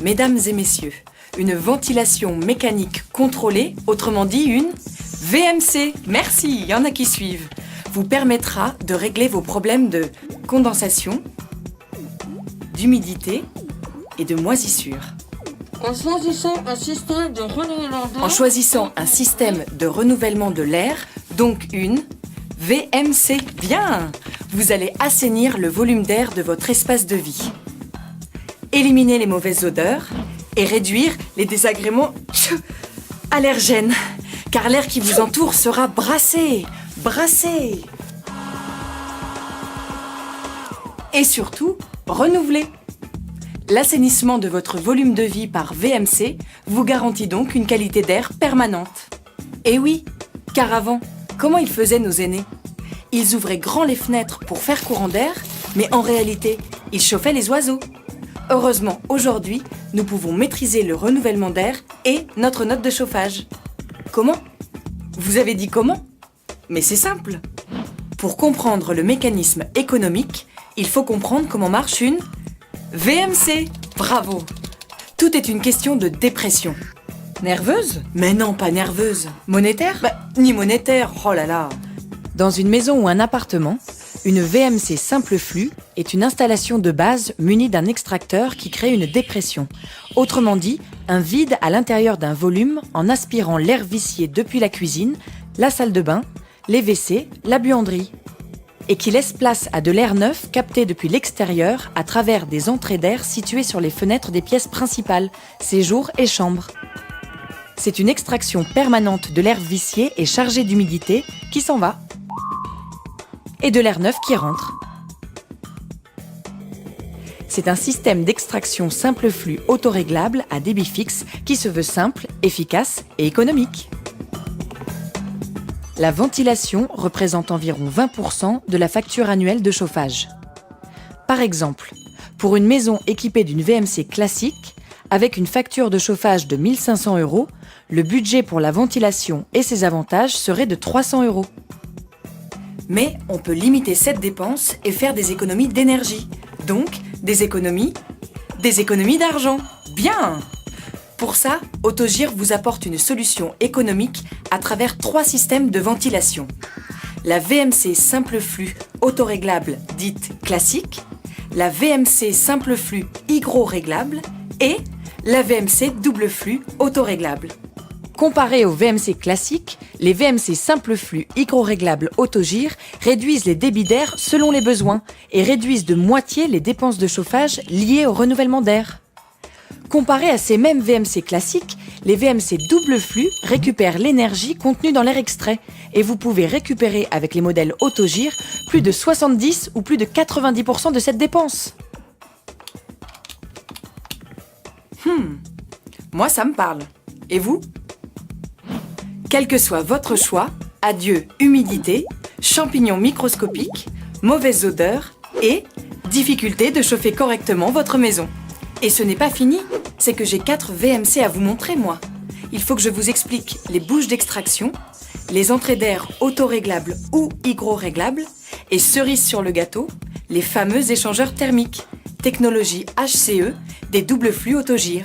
Mesdames et messieurs, une ventilation mécanique contrôlée, autrement dit une VMC, merci, il y en a qui suivent, vous permettra de régler vos problèmes de condensation, d'humidité et de moisissure. En choisissant un système de renouvellement d'air. En choisissant un système de renouvellement de l'air, donc une VMC. Bien! Vous allez assainir le volume d'air de votre espace de vie, éliminer les mauvaises odeurs et réduire les désagréments allergènes, car l'air qui vous entoure sera brassé, brassé. Et surtout, renouvelé. L'assainissement de votre volume de vie par VMC vous garantit donc une qualité d'air permanente. Et oui, car avant, comment ils faisaient nos aînés? Ils ouvraient grand les fenêtres pour faire courant d'air, mais en réalité, ils chauffaient les oiseaux. Heureusement, aujourd'hui, nous pouvons maîtriser le renouvellement d'air et notre note de chauffage. Comment? Vous avez dit comment? Mais c'est simple. Pour comprendre le mécanisme économique, il faut comprendre comment marche une VMC. Bravo! Tout est une question de dépression. Nerveuse? Mais non, pas nerveuse. Monétaire? Ni monétaire, oh là là. Dans une maison ou un appartement, une VMC simple flux est une installation de base munie d'un extracteur qui crée une dépression. Autrement dit, un vide à l'intérieur d'un volume en aspirant l'air vicié depuis la cuisine, la salle de bain, les WC, la buanderie. Et qui laisse place à de l'air neuf capté depuis l'extérieur à travers des entrées d'air situées sur les fenêtres des pièces principales, séjours et chambres. C'est une extraction permanente de l'air vicié et chargé d'humidité qui s'en va et de l'air neuf qui rentre. C'est un système d'extraction simple flux autoréglable à débit fixe qui se veut simple, efficace et économique. La ventilation représente environ 20% de la facture annuelle de chauffage. Par exemple, pour une maison équipée d'une VMC classique, avec une facture de chauffage de 1 500 €, le budget pour la ventilation et ses avantages serait de 300 €. Mais on peut limiter cette dépense et faire des économies d'énergie. Donc, des économies d'argent. Bien! Pour ça, Autogir vous apporte une solution économique à travers 3 systèmes de ventilation. La VMC simple flux autoréglable dite classique, la VMC simple flux hygroréglable et la VMC double flux autoréglable. Comparé aux VMC classiques, les VMC simple flux hygroréglables Autogir réduisent les débits d'air selon les besoins et réduisent de moitié les dépenses de chauffage liées au renouvellement d'air. Comparé à ces mêmes VMC classiques, les VMC double flux récupèrent l'énergie contenue dans l'air extrait et vous pouvez récupérer avec les modèles Autogir plus de 70 ou plus de 90% de cette dépense. Moi ça me parle. Et vous? Quel que soit votre choix, adieu humidité, champignons microscopiques, mauvaise odeur et difficulté de chauffer correctement votre maison. Et ce n'est pas fini, c'est que j'ai 4 VMC à vous montrer, moi. Il faut que je vous explique les bouches d'extraction, les entrées d'air autoréglables ou hygroréglables, et cerise sur le gâteau, les fameux échangeurs thermiques, technologie HCE des doubles flux Autogir.